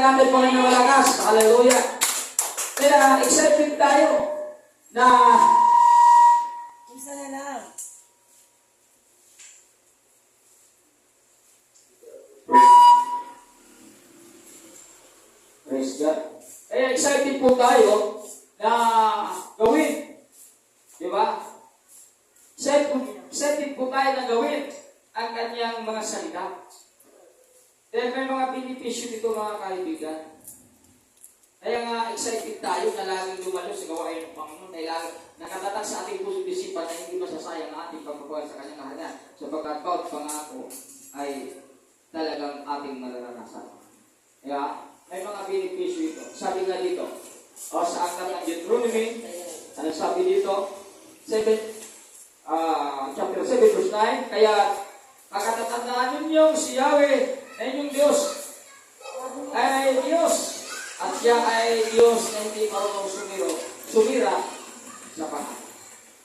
ng ating Panginoon malakas. Hallelujah. Kaya excited tayo na Isa na lang. praise God. Kaya excited po tayo na gawin. Di ba? Excited po tayo na gawin ang kanyang mga salita. Dahil may mga benepisyo dito mga kaibigan. Kaya nga excited tayo na laging lumalo sa gawain ng Panginoon. Dahil nakatatak sa ating puso disipan na hindi masasayang ang ating pagpapagal sa kanyang kaharian. Sapagkat bawat pangako ay talagang ating mararanasan. Kaya may mga benepisyo ito. Sabi nga dito, o sa aklat ng Deuteronomy, ano sabi dito? Chapter 7 verse 9, kaya pagkatatandaan ninyo si Yahweh na inyong Diyos ay Diyos at siya ay Diyos na hindi marunong sumira sa panahon.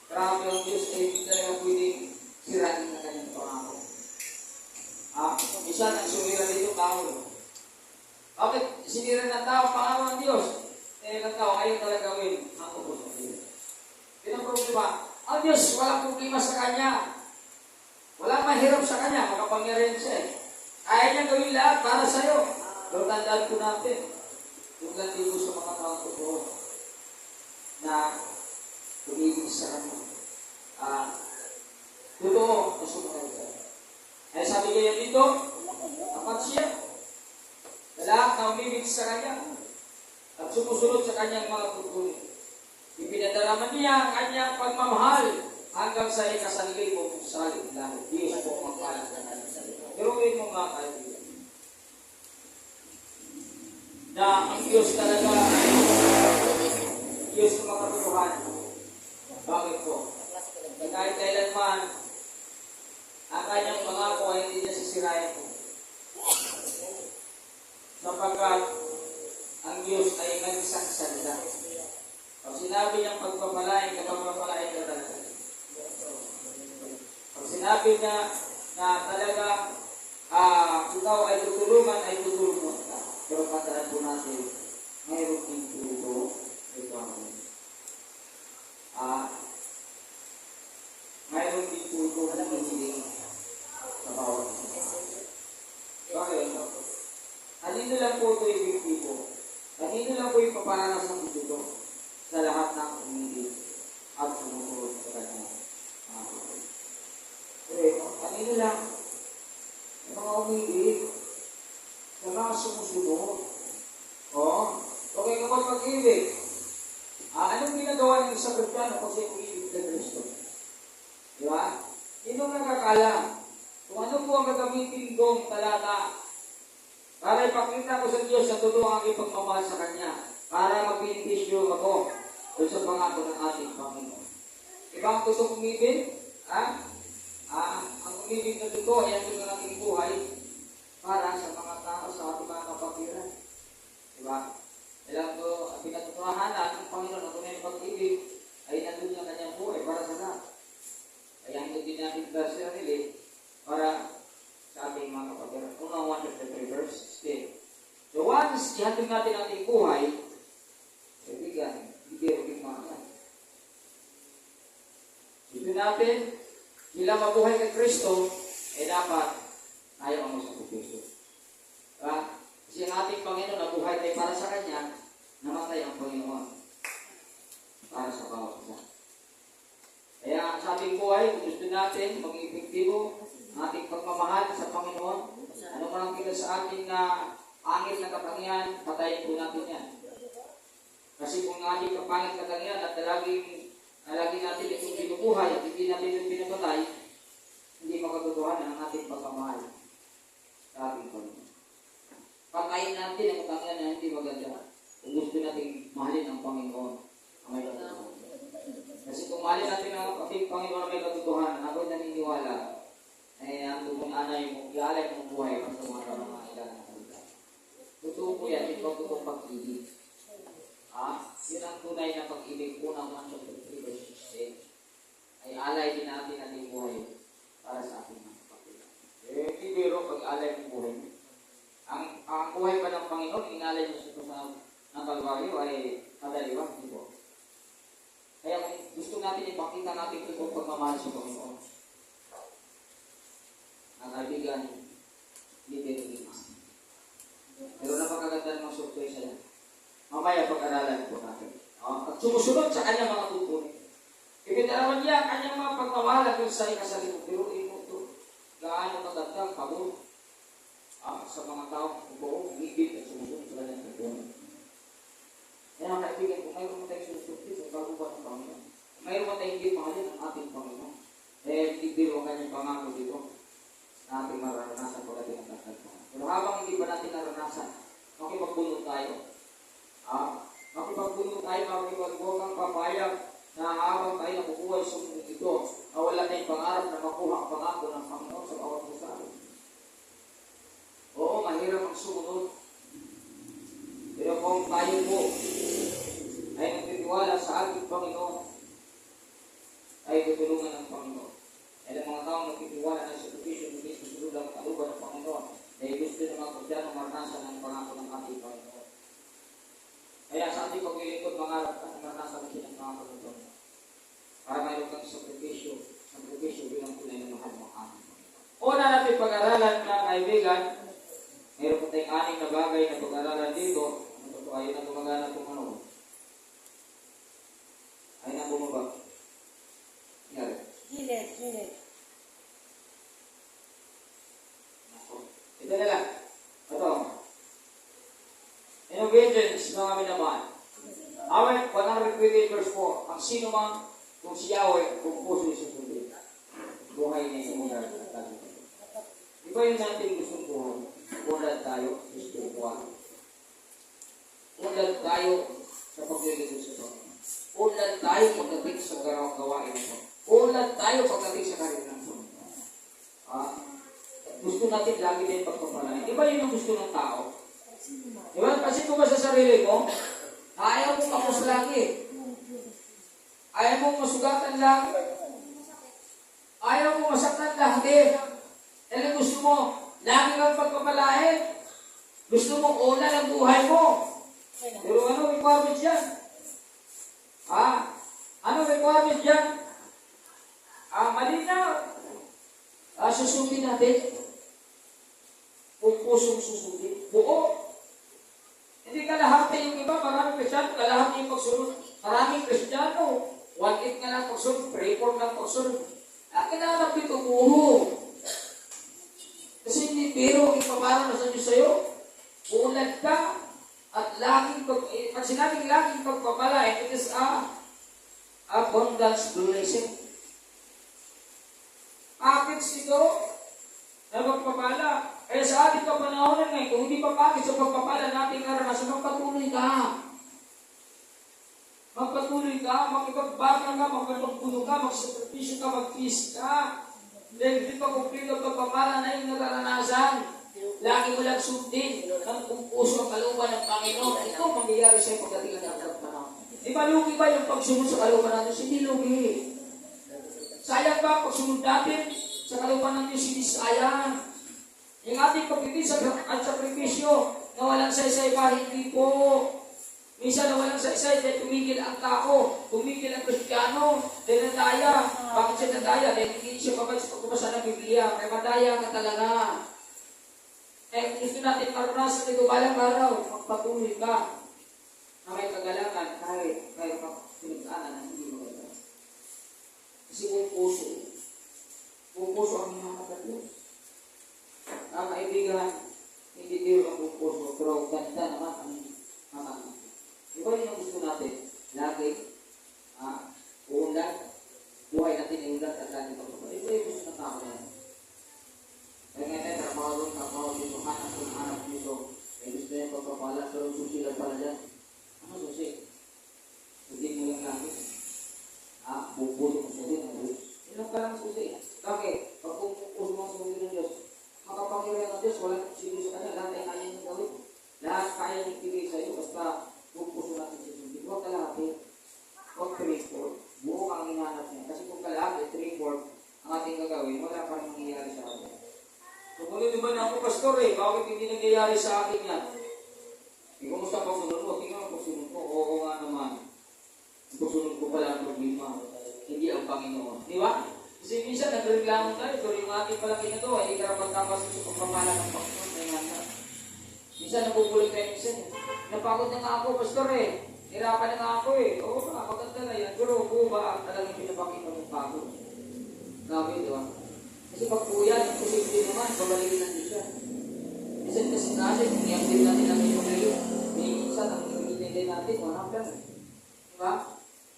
Grabe ang Diyos ay hindi talaga pwedeng sirain na kanyang pangako. Isa nang sumira dito tao. Bakit sinira ng tao pangako ng Diyos? Ng tao ayaw talaga gawin ang upos ng Diyos. Yun ang problema. Ang Diyos walang problema sa Kanya. Walang mahirap sa Kanya. Makapangyarihan siya. Ayaw niya gawin lahat para sa'yo. Pero tandaan po natin, yung ganti ko sa mga taong totoo na tumigil sa Kanya. Totoo na sumunod ka. Ay sabi kaya dito, apat siya. Lahat na umibig sa Kanya at sumusunod sa Kanyang mga tutuloy. Ipinadaraman niya ang Kanyang pagmamahal hanggang sa ikasanligay mo sa langit. Diyos po magpala sa Kanyang salita. Pero ngayon mo mga kaibigan, na ang Diyos talaga ay Diyos na makatutuhan. Bakit po? Kahit kailanman, ang Kanyang pangako ay hindi niya sisirayan po. Sapagkat ang Diyos ay nag-isang salita. Pag sinabi niyang pagpapalain ka talaga. Pag sinabi niya na talaga ikaw ay tutulungan ka. Pero katandaan po natin, mayroon din tuto ito ang mayroon din tuto na hinihiling sa bawat isa. Bakit? Kanino lang po ito ibigtibo? Kanino lang po yung paparanas ng ito sa lahat ng umibig at sumusunod sa Kanya? Kanino lang? Yung mga umibig, sa mga sumusunod. Okay kapag mag-ibig. Anong ginagawa ng isang Kristiyano kung siya umibig sa Kristo? Di ba? Sino nakakala? Kung ano po ang gagamitin kong talata para ipakita ko sa Diyos na totoo ang aking pagmamahal sa Kanya, para mag-benepisyo ako doon sa pangako ng ating Panginoon. Ibang totoo umibig? Ang umibig na totoo ay ang ng ating buhay para sa mga tao, sa ating mga kapatiran. Diba? Kailangan ko ang pinatutuhanan ng Panginoon na tunay ng pag-ibig ay nandun ang Kanyang buhay para sa lahat. Kaya hindi din natin sarili para sa ating mga kapatiran. Una 1 chapter 3 verse 10. So once ihatid natin ang ating buhay, kaibigan, hindi rin mga dito natin, sila mabuhay kay Kristo, dapat ayaw ang masakripisyo. Kasi ang ating Panginoon nabuhay tayo para sa Kanya, namatay ang Panginoon para sa bawat isa. Kaya sa ating buhay, kung gusto natin maging epektibo ang ating pagmamahal sa Panginoon, ano man ang kita sa ating pangit na katangian, patayin po natin yan. Kasi kung ating kapangit katangian at lagi natin itong binubuhay at hindi natin yung pinapatay, hindi makatotohanan ang ating pagmamahal sa ating Panginoon. Patayin natin ang katangian na hindi maganda kung gusto natin mahalin ang Panginoon ang may katotohanan. Kasi kung mahalin natin ang ating Panginoon ang may katotohanan, ako'y naniniwala ang tumunganay mo, ialay mong buhay para sa mga ilan na kalita. Totoo po yan, ito ang totoong pag-ibig. Yun ang tunay na pag-ibig. Unang 1 chapter 3 verse 16 ay alay din natin ating buhay para sa ating mga kapatid. Hindi biro pag-alay ng buhay. Ang buhay pa ng Panginoon, inalay ipakita natin itong pagmamahal sa Panginoon. Ang kaibigan, hindi din pero napakaganda ng mga surprise yan. Mamaya pag-aralan po natin. At sumusunod sa kanyang mga tutunin. Ibinarawan niya ang kanyang mga pagmamahal at yung sa ikasali mo. Pero ino ito, gaano magandang pabor sa mga tao buong higit at sumusunod sa kanyang tutunin. Kaya mga kaibigan, kung mayroon mo tayong susunod, ay bago ba ng Panginoon? Kung mayroon mo tayong hindi mahalin ang ating Panginoon, hindi mo kanyang pangako dito na ating mararanasan pagdating ang tatagpuan. Pero habang hindi pa natin naranasan, makipagbunod tayo. Makipagbunod tayo, huwag kang papayag na habang tayo nakukuha sa mundo ito, na wala tayong pangarap na makuha ang pangako ng Panginoon sa bawat pusa. Oo, mahirap ang sumunod. Pero kung tayo po ay nagtitiwala sa ating Panginoon, ay tutulungan ng Panginoon. Ay ang mga taong nagtitiwala na sa provision ng Kristo sunod ang kaluban ng Panginoon, ay gusto ng mga Kristiyanong maranasan ng pangako ng ating Panginoon. Kaya sa ating paglilingkod, mangarap at maranasan natin ang pangako ng Panginoon. Para mayroon kang sakripisyo bilang tunay na mahal ng ating Panginoon. Una natin pag-aralan na kaibigan, mayroon po tayong aning na bagay na pag-aralan dito. Ano po ayun na gumagana kung ano? Ayun na bumabag. Gilid. Ito na lang. Ito. In obedience, mga minamahal. Awit 128 verse 4. Ang sino man, kung si Yahweh, kung puso sa tubig, buhay niya sa mga nagtatalo. Iba yung natin gustong buhay. Unlad tayo sa spiritual. Unlad tayo sa paglilingkod sa Panginoon. Unlad tayo pagdating sa gawain ito. Unlad tayo pagdating sa karera ng Panginoon. Gusto natin lagi din pagpapalain. Di ba yun ang gusto ng tao? Di ba? Kasi kung sa sarili mo, ayaw mong tapos lagi. Ayaw mong masugatan lagi. Ayaw mong masaktan lagi. Dahil gusto mo, lagi kang pagpapalain. Gusto mo, una ang buhay mo. Pero ano requirements yan? Ano requirements yan? Malinaw. Susundin natin. Kung pusong susundin. Buo. Hindi kalahati yung iba, maraming Kristyano, kalahati yung pagsunod. Maraming Kristyano, 1-8 nga lang pagsunod, 3-4 lang pagsunod. Kinahanap dito, buo. Kasi hindi biro ipaparang na sa Diyos sa'yo. Unad ka, at laging, pag sinabing laging pagpapalain, it is abundance blessing. Package ito na magpapala. Kaya sa ating kapanahonan ngayon, kung hindi pa package sa pagpapala nating karanasan, magpatuloy ka. Magpatuloy ka, makipagbaka ka, magpapagpuno ka, magsakripisyo ka, mag-feast ka. Dahil hindi pa kumplito pagpapala na yung naranasan. Lagi mo lang sundin ng kung puso ang kalooban ng Panginoon. Ito ang mangyayari sa'yo pagdating ng panahon. Di ba lugi ba yung pagsunod sa kalooban natin? Hindi lugi. Sayang ba pagsunod natin sa kalooban ng Diyos? Hindi sayang. Yung ating pagtitis at sakripisyo na walang saysay ba? Hindi po. Minsan na walang saysay dahil tumigil ang tao, tumigil ang Kristiyano, dahil nadaya. Bakit siya nadaya? Dahil hindi siya babay sa pagbasa ng Biblia. Kaya madaya ka talaga. Gusto natin maranasan ito balang araw, magpatuloy ka na may kagalangan kahit mayroon ka pinagdaanan na hindi maganda. Kasi buong puso ang hinahanap Diyos. Ang kaibigan, hindi din ang buong puso, pero ganda naman ang hinahanap. Iba rin ang gusto natin, lagi, uunlad, buhay natin iunlad at lagi pagpapalad. Ito yung gusto ng tao na yan. Kaya ngayon, trabaho dito, hanap dito. May gusto niya pagpapala, pero susi lang pala dyan. Ano susi? Hindi mo yung langit. Bubuto mo susi ng Diyos. Ilang ka lang susi. Bakit? Pag pupuso mo susi ng Diyos, makapangyayan ng Diyos, walang sino sa kanya, lahat ay kaya niyong gawin. Lahat kaya niyong pigay sa iyo, basta pupuso natin sa susi. Huwag kalahati. Huwag 3-4. Buo ang hinahanap niya. Kasi kung kalahati, 3-4, ang ating gagawin, wala pa rin mangyayari sa atin. Kung naman ako, pastor bakit hindi nangyayari sa akin yan? Kumusta pagsunod mo? Tingnan mo pagsunod ko. Oo nga naman. Pagsunod ko pala ang problema. hindi ang Panginoon. Di ba? Kasi minsan nagreklamo tayo, pero yung ating palang ginagawa, hindi karapat tapos sa pagpapala ng Panginoon. May handa. Minsan nabubulit tayo minsan. Napagod na nga ako, pastor eh. Hirapan na nga ako eh. Oo ba, maganda na yan. Pero po ba, talagang pinapakita ng pagod? Grabe, di ba? Kasi pag po yan, posible naman, babalikin natin siya. Minsan kasi kung i-update natin ang iyong ngayon, minsan ang hinihintay natin, walang lang. Di ba?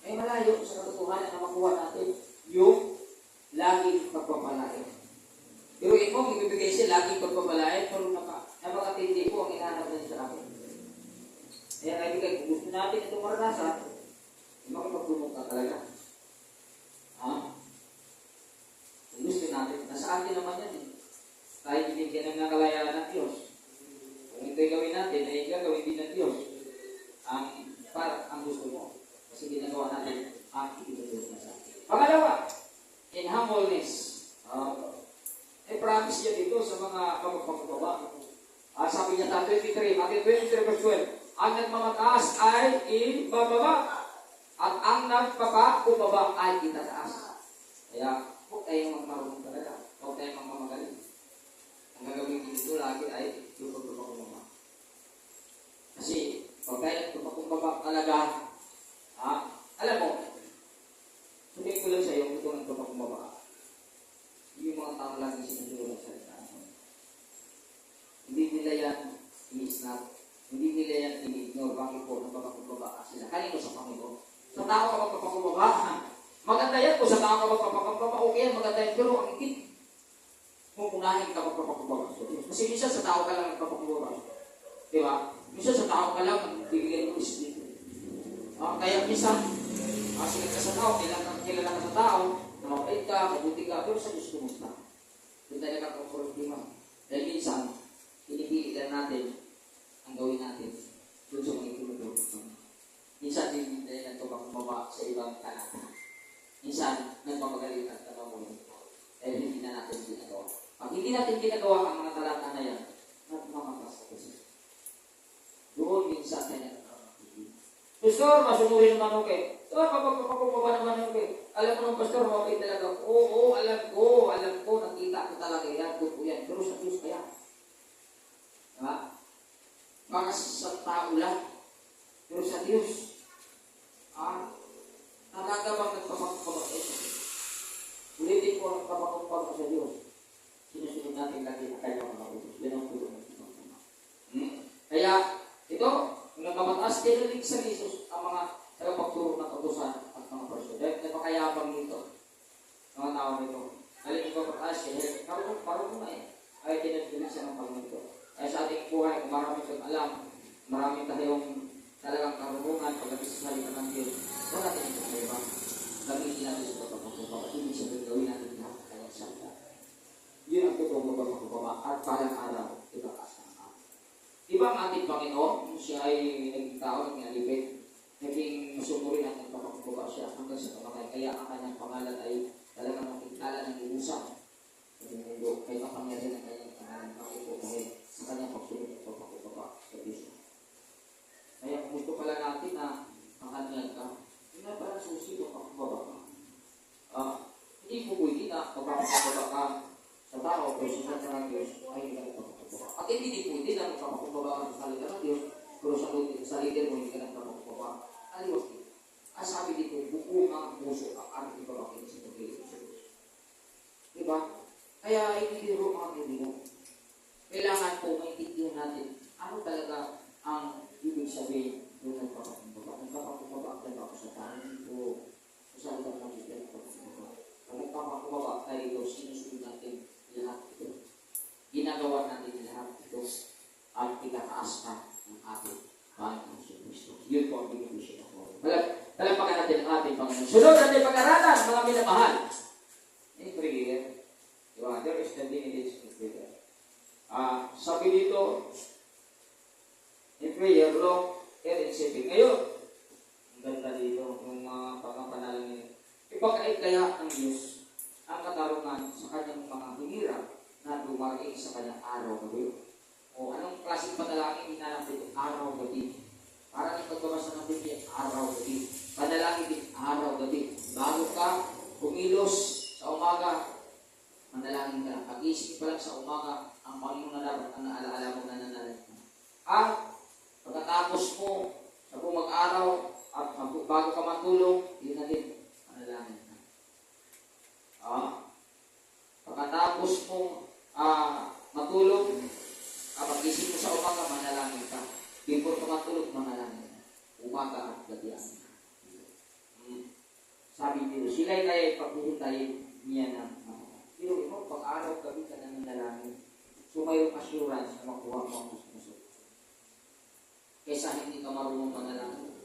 Ay malayo sa katotohanan na makuha natin yung laging pagpapalain. Pero ito, ibibigay siya laging pagpapalain, pero napakatindi po ang hinahanap na sa akin. Kaya kaibigan, kung gusto natin itong maranasan, makipagtulong ka talaga. Ha? Kung gusto natin, nasa atin naman yan eh. Tayo binigyan ng nakalayaan ng Diyos. Kung ito'y gawin natin, ay gagawin din ng Diyos ang gusto mo. Kasi ginagawa natin ang ibigay na sa atin. Pangalawa, in humbleness. Promise niya dito sa mga kapagpapababa. Sabi niya 23, Matthew 23 verse 12, ang nagmamataas ay ibababa, at ang nagpapakubaba ay itataas. Kaya, huwag tayong magmarunong talaga. Huwag tayong magmamagaling. Ang gagawin dito lagi ay yung pagpapakubaba. Kasi, pag tayo nagpapakubaba talaga, alam mo, sabihin ko lang sa iyo, ito nagpapakubaba. Yung mga tao lagi sinuturo sa salita. Hindi nila yan i-snap. Hindi nila yan i-ignore. Bakit po nagpapakubaba sila? Kanino sa Panginoon? Sa tao ka magpapakubaba. Maganda yan po sa tao ka magpapakubaba. Okay yan, maganda yan. Pero ang ikit, kung unahin ka magpapakubaba. Kasi minsan sa tao ka lang magpapakubaba. Di ba? Minsan sa tao ka lang bibigyan mo Espiritu. Kaya minsan, sigat ka sa tao, kilala ka sa tao, mabait ka, mabuti ka, pero sa Diyos kumusta. Doon tayo nakakaproblema. Dahil minsan, pinipili lang natin ang gawin natin doon sa mga itulog. Minsan, hindi tayo nagpapakubaba sa ibang talata. Minsan, nagpapagalit at talamunin. Dahil hindi na natin ginagawa. Pag hindi natin ginagawa ang mga talata na yan, nagmamakas kasi. Doon minsan tayo nagpapakubaba. Pastor, masunurin naman okay. Kapag naman okay. Alam mo nung pastor, okay talaga. Oo, alam ko, nakita ko talaga yan, totoo yan. Pero sa Diyos kaya. Diba? Baka sa tao lang. Pero sa Diyos, talaga bang nagpapakubaba sa Diyos? Ulitin ko ang nagpapakubaba sa Diyos. Sinusunod natin lagi na kayo mga kautos. Yan ang tulong ng Panginoon. Kaya, ito, kung nagkamataas, tinilig sa Jesus ang mga tagapagturo ng kautusan at mga person. Dahil napakayabang nito, mga tao nito. Halin ko pataas, parang na eh. Ay tinilig siya ng Panginoon. Kaya sa ating buhay, kung marami kang alam, marami tayong talagang karunungan pagdating sa salita ng Diyos, wala natin yung problema. Gamitin natin sa pagpapakubaba. Hindi siya gawin natin lahat kaya sa salita. Yun ang totoong pagpapakubaba at parang araw, ibakas ng araw. Diba ang ating Panginoon, siya ay naging tao, naging alipin, naging masunurin ang nagpapakubaba siya hanggang sa kamatay. Kaya ang kanyang pangalan ay talagang makikala ng iusap. Kaya kapangyarihan ng kanyang pangalan dahil sa kanyang pagsunod at pagpapakubaba sa Diyos. Kaya kung gusto pala natin na makanyag ka, hindi na parang susi o pagpapakubaba ka. Hindi po pwede na pagpapakubaba ka sa tao o sa ng Diyos ay hindi ka pagpapakubaba. At hindi pwede na pagpapakubaba ka sa salita ng Diyos pero sa leader mo hindi ka nagpapakubaba. Aliwas dito. Ang sabi dito, buong ang puso ang ating ipabakin sa pagkilig sa Diyos. Diba? Kaya hindi biro mga kaibigan. Kailangan po maintindihan natin ano talaga ang ibig sabihin ng nagpapakubaba. Nagpapakubaba tayo ako sa tayo dito. Sa salita ng Diyos tayo nagpapakubaba. Pag nagpapakubaba tayo dito, sinusunod natin lahat ito. Ginagawa natin lahat ito at itataas na ng ating Panginoon sa Kristo. Yun po ang benepisyo ng Panginoon. Talampakan natin ang ating Panginoon. Sunod natin pag-aralan, mga minamahal. In prayer, diba? There is the lineage in prayer. Sabi dito, in prayer, long, and in saving. Ngayon, ang ganda dito, yung mga pagkapanalangin. Ipagkait kaya ng Diyos ang katarungan sa kanyang mga hinirap na dumating sa kanyang araw-gabi. O anong klaseng panalangin hinanap dito? Araw-gabi. Parang ipagbabasa ng Biblia, araw-gabi. Panalangin din, araw-gabi. Bago ka kumilos sa umaga, manalangin ka. Pag-isip pa lang sa umaga, ang Panginoon na dapat ang naalaala mo na nanalangin ka. At pagkatapos mo, sa mag-araw, at bago ka matulog, yun na din, manalangin ka. Pagkatapos mo matulog, pag-isip mo sa umaga, manalangin ka. Before ka matulog, manalangin ka. Umaga at gabi. Sabi nila, sila'y kaya paghihintayin niya na pero ikaw, pag-araw gabi ka na nanalangin. So mayroong assurance na makuha mo ang gusto. Kaysa hindi ka marunong manalangin.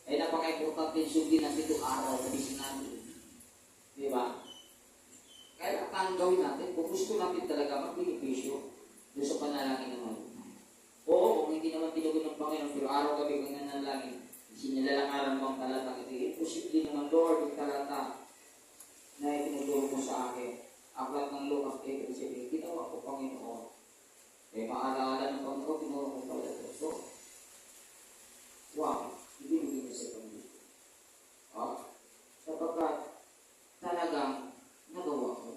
Ay napaka-importante sundin natin itong araw na sinabi. Di ba? Kaya ang gawin natin, kung gusto natin talaga mag-benepisyo doon sa panalangin naman. Oo, kung hindi naman tinugon ng Panginoon, pero araw-gabi kang nanalangin, sinilalakaran mo ang talatang ito. Imposible naman, Lord, yung talata na itinuturo mo sa akin. Aklat ng Lucas 8:7, ginawa ko, Panginoon. Maalaala ng Panginoon, tinuro ko pala ito. So, wow, hindi mo sa Panginoon. Sapagkat talagang nagawa ko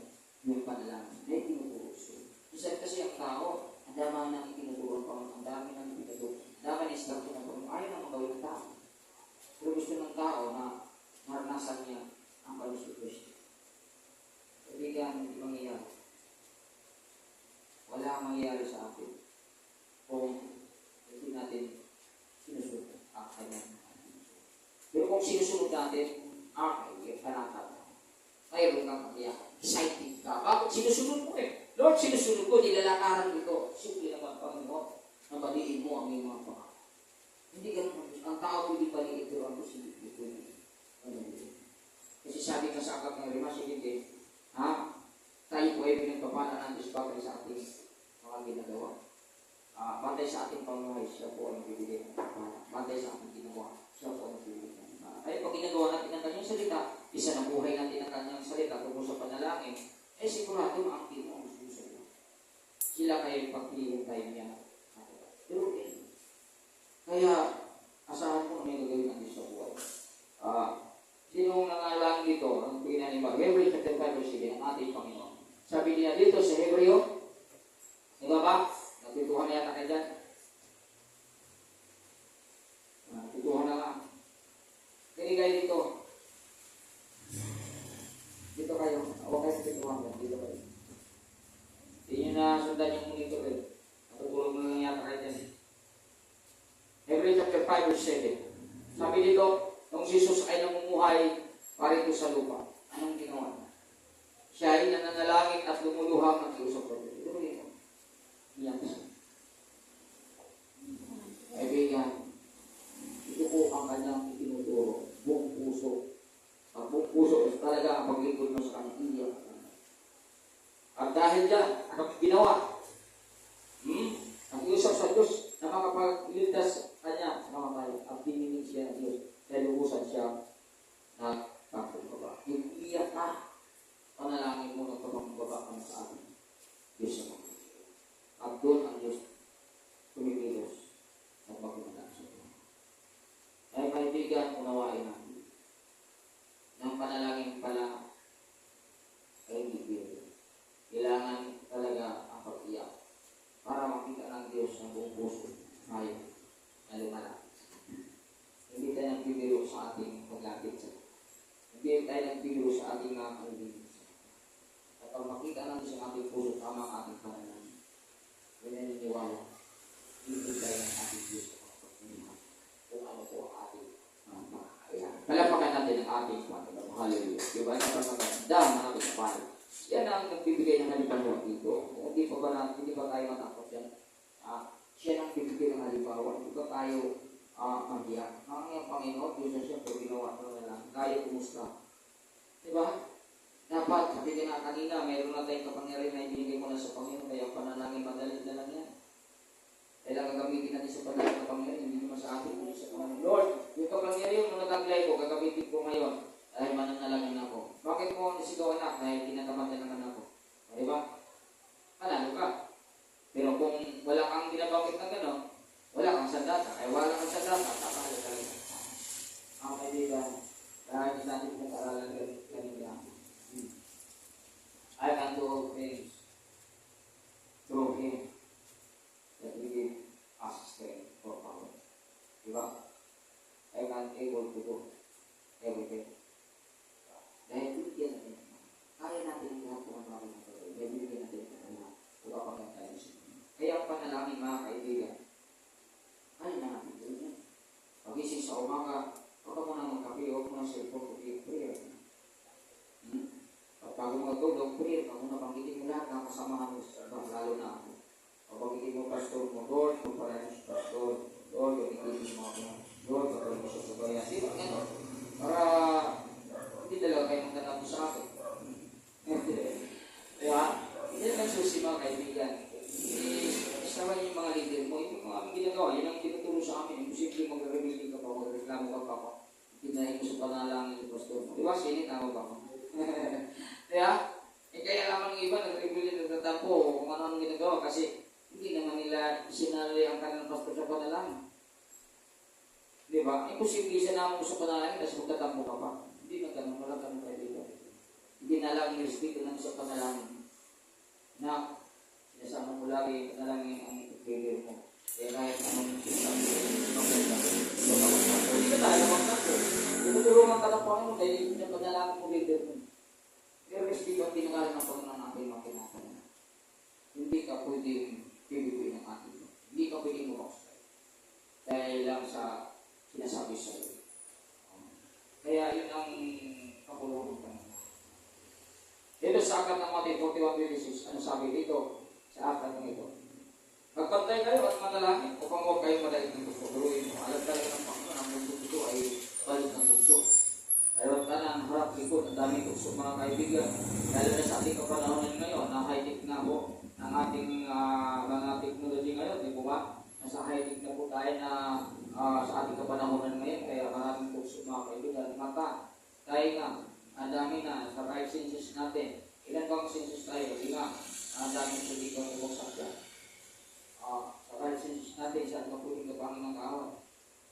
yung panalangin na itinuturo siya. Kasi ang tao, ang dami nang itinuturo ng Panginoon, ang dami nang itinuturo, ang dami na instruction ng Panginoon, ayaw na magawin ng tao. Pero gusto ng tao na maranasan niya ang Panginoon Kristo. Kaibigan, hindi mangyayari. Wala ang mangyayari sa atin kung hindi natin sinusunod ang kanyang. Pero kung sinusunod natin, panatag. Mayroon kang kaya excited ka. Bakit sinusunod mo Lord, sinusunod ko, nilalakaran dito. Simple naman, Panginoon, na baliin mo ang iyong mga pangako. Hindi ganun. Ang tao hindi baliin, pero ang posible ito. Kasi sabi ka sa aklat ng Rima, sige, tayo po ay pinagpapala ng Diyos bagay sa ating mga ginagawa. Bantay sa ating pangungay, siya po ang bibigay ng pagpapala. Bantay sa ating ginawa, siya po ang bibigay ng pagpapala. Ay, pag ginagawa natin ang kanyang salita, isa na buhay natin ang kanyang salita tungkol sa panalangin, sigurado maangkin mo ang gusto sa iyo. Sila kayo pagpiliin tayo niya. Pero kaya, asahan mo na may gagawin natin sa buhay. Sinong nangalangin dito, ang pinanimag, Hebrew chapter 5:7, ang ating Panginoon. Sabi niya dito sa Hebreo, di ba ba? Natutuhan na yata kayo dyan. Natutuhan na lang. Kini kayo dito. Dito kayo. Huwag kayo natutuhan mo. Dito kayo. Hindi nyo na sundan yung monitor Natutulog na lang yata kayo dyan. Hebreo chapter 5:7. Sabi dito, nung Jesus ay namumuhay parito sa lupa, anong ginawa niya? Siya ay nananalangin at lumuluhang at iusap ko. Ito rin. Iyan siya. Kaibigan, ito po ang kanyang itinuturo. Buong puso. Ang buong puso is talaga ang paglingkod mo sa kanyang iyan. At dahil dyan, anong ginawa? Ang iusap sa Diyos na makapagligtas kanya sa mga tayo. Ang pininig siya ng Diyos. Dahil lubusan siya na pakumbaba. Yung iyak na, panalangin mo na pakumbaba ka sa atin. Diyos sa mga. At doon ang Diyos tumikilos at magmamalang sa iyo. Ay kaibigan, unawain natin. Nang panalangin pala ay hindi biro. Kailangan talaga ang pag-iyak para makita ng Diyos ng buong puso tayo na lumalapit. Hindi tayo nagbibiro sa ating paglapit sa hindi tayo nagbibiro sa ating mga kaibigan. At pag makita natin sa ating puso, tama ang ating panalangin. Pinaniniwala, hindi tayo ng ating Diyos kung ano po ang ating kailangan. Palapakan natin ang ating panalangin. Hallelujah. Diba? Napaganda ang ating panalangin. Yan ang nagbibigay ng halimbawa dito. Hindi pa tayo matakot yan. Siya ang bibigay ng halimbawa. Hindi pa tayo magiyak. Ang iyong Panginoon, Diyos na siya, pero ginawa ko na lang. Kaya kumusta. Diba? Dapat, sabi ka na kanina, mayroon na tayong kapangyarihan na ibinigay mo na sa Panginoon, kaya panalangin madali na lang yan. Kailangan gagamitin natin sa panalangin ng Panginoon, hindi naman sa atin, hindi sa Panginoon. Lord, yung kapangyarihan mo nataglay ko, gagamitin ko ngayon, dahil mananalangin ako. Bakit mo nasigaw anak? Dahil kinakamatan naman ako. Diba? Panalo ka. Pero kung wala kang ginabakit na gano'n, wala kang sandata. Ay wala kang sandata, tapos talaga. Ang kaibigan, dahil natin kung aralan ganito. bago magtulog, prayer ka muna, banggitin mo lahat ng kasamahan mo sa trabaho, lalo na ako. Banggitin mo, Pastor mo, Lord, pagpalayan sa Pastor, Lord, banggitin mo ako, Lord, pagpalayan mo sa Sabaya. Di ba, gano'n? Para hindi talaga kayo magtatapos sa akin. Diba? Hindi naman susi mga kaibigan. Isama niyo yung mga leader mo, yung mga aming ginagawa, yun ang tinuturo sa amin. Imposible mag-rebelli ka pa, mag-reklamo ka pa ako. Pinahin mo sa panalangin yung pastor mo. Diba, sinit ako ba ako? Diba? Kaya lamang ng iba, nag-rebelli, nagtatampo, kung ano-anong ginagawa, kasi hindi naman nila sinali ang kanilang pastor sa panalangin. Diba? Imposible sinama mo sa panalangin, kasi magtatampo ka pa. Hindi na ganun, wala ganun kaibigan. Hindi na lang yung respeto lang sa panalangin. Na, sinasama mo lagi, panalangin ang leader mo. Kaya kahit anong sinasabi mo, hindi ka tayo magtapo. Tinutulungan ka ng Panginoon dahil hindi na panalangin mo leader mo. Pero respeto ang tinangalan ng Panginoon natin mga kinakalan. Hindi ka pwedeng pibibuin ng atin. Hindi ka pwedeng mabakstay. Dahil lang sa sinasabi sa iyo. Kaya yun ang kapulungan ka. Dito sa aklat ng Matthew 41:26, ano sabi dito sa aklat ng ito? Magpantay kayo at manalangin upang huwag kayo madaig ng puso. Duruin mo, alam talaga ng Panginoon ang mundo ito ay balik ng puso. Ayaw ka na ang harap likod, ang daming puso mga kaibigan. Lalo na sa ating kapanahonan ngayon, na high-tech na po ang ating mga technology ngayon, di po ba? Nasa high-tech na po tayo na sa ating kapanahonan ngayon, kaya maraming puso mga kaibigan. Mata, tayo nga, ang dami na sa right senses natin. Ilan bang senses tayo? Lima. Ang daming hindi ko nabuksak dyan. Sa right senses natin, saan ka pwedeng kapangin ng kawan?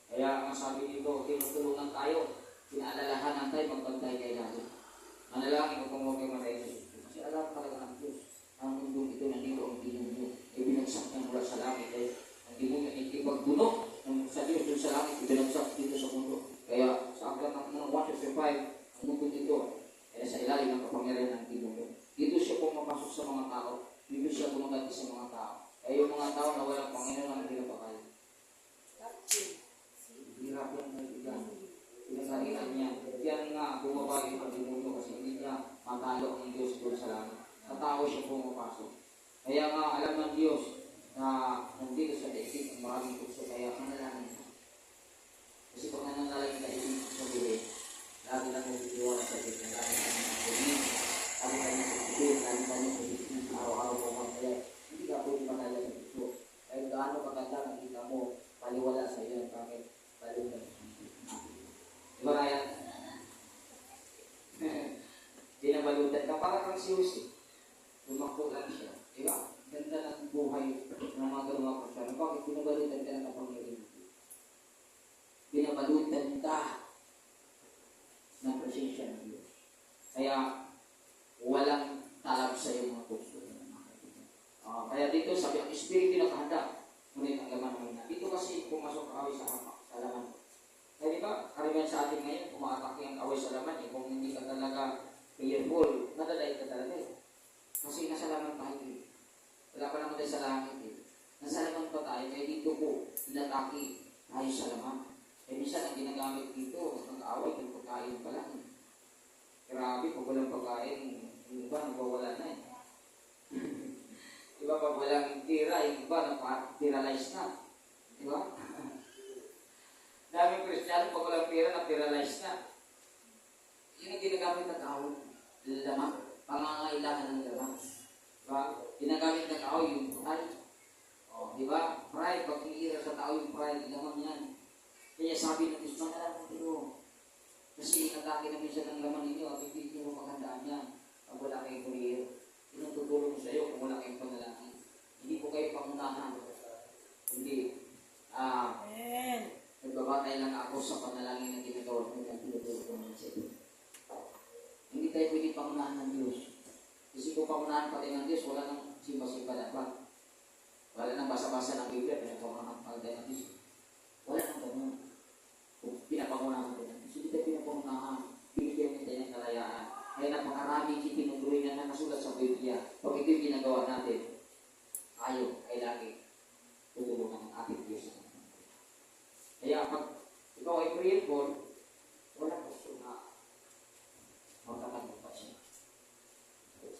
Kaya ang sabi dito, tinutulungan tayo. Pinaalalahanan tayo, magbantay kayo natin. Manalangin kung huwag kayo matay. Kasi alam talaga ng Diyos. Ang mundo ito, nandito ang demonyo. Ibinagsak niya mula sa langit. Ang demonyo ay ipagbuno sa Diyos dun sa langit. Ibinagsak dito sa mundo. Kaya sa aklat ng 1:5, ang mundo dito ay sa ilalim ng kapangyarihan ng demonyo. Dito siya pumapasok sa mga tao. Dito siya bumagati sa mga tao. Kaya yung mga tao na walang Panginoon ang hirap akal. Hirap yan na ibigay. Pinasalitan niya. Yan nga bumabagi ang demonyo kasi hindi niya matalo ang Diyos doon sa langit. Sa tao siya pumapasok. Kaya nga alam ng Diyos na nandito sa daigdig ang maraming puso. Kaya manalangin ka. Kasi pag nananalangin ka, ibig sabihin, lagi lang nagtitiwala sa Diyos na lagi lang nagtitiwala. Lagi lang nagtitiwala, lagi lang nagtitiwala. Araw-araw ko magkaya. Hindi ka pwede matala sa puso. Kahit gaano kaganda nakita mo, paliwala sa iyo. Bakit? Paliwala. Diba kaya? Dinabalutan ka. Parang kang siusi. Lumakbo lang siya. Diba? Ganda ng buhay ng mga gawa ko siya. Bakit dinabalutan ka ng kapangyarihan? Dinabalutan ka ng presensya ng Diyos. Kaya walang talab sa iyo mga puso. Kaya dito sabi, ang Espiritu nakahanda. Ngunit ang laman ng ina. Dito kasi pumasok ang away sa laman. Kaya di ba, karamihan sa atin ngayon, umaatake ang away sa laman. Kung hindi ka talaga prayerful, nadalay ka talaga eh. Kasi nasa laman tayo eh. Wala pa naman tayo sa langit eh. Nasa laman pa tayo, kaya dito po, inatake tayo sa laman. Kaya minsan ang ginagamit dito, nag-away, yung pagkain pa lang. Grabe, pag walang pagkain, yung iba nagwawala na eh. Iba pag walang tira, yung iba na-tiralize na. Diba? Daming Kristiyano, pag walang pira, na-tiralize na. Yun ang ginagamit ng tao, laman, pangangailangan ng laman. Diba? Ginagamit ng tao yung pride. Diba? Pride, pag hiniira sa tao yung pride, laman yan. Kaya sabi ng Diyos, manalangin kayo. Kasi inatake na minsan ng laman ninyo at hindi nyo magandaan yan. Pag wala kayong prayer, yun ang tutulong sa iyo kung wala kayong panalangin. Hindi po kayo pangunahan. Hindi. Nagbabatay lang ako sa panalangin na ginagawa ko ng tinutulong ko ng sa iyo. Hindi tayo pwede pangunahan ng Diyos. Kasi kung pangunahan pati ng Diyos, wala nang simba-simba dapat. Wala nang basa-basa ng Biblia, pinapangunahan pati ng Diyos. Wala nang ganun. Kung pinapangunahan ko ng Diyos, hindi tayo pinapangunahan. Bibigyan natin tayo ng kalayaan. Kaya napakaraming itinuturi na nakasulat sa Biblia. Pag ito yung ginagawa natin, tayo ay lagi tutulungan ng ating Diyos. Kaya pag ikaw ay prayerful, walang gusto na magkakalimutan siya.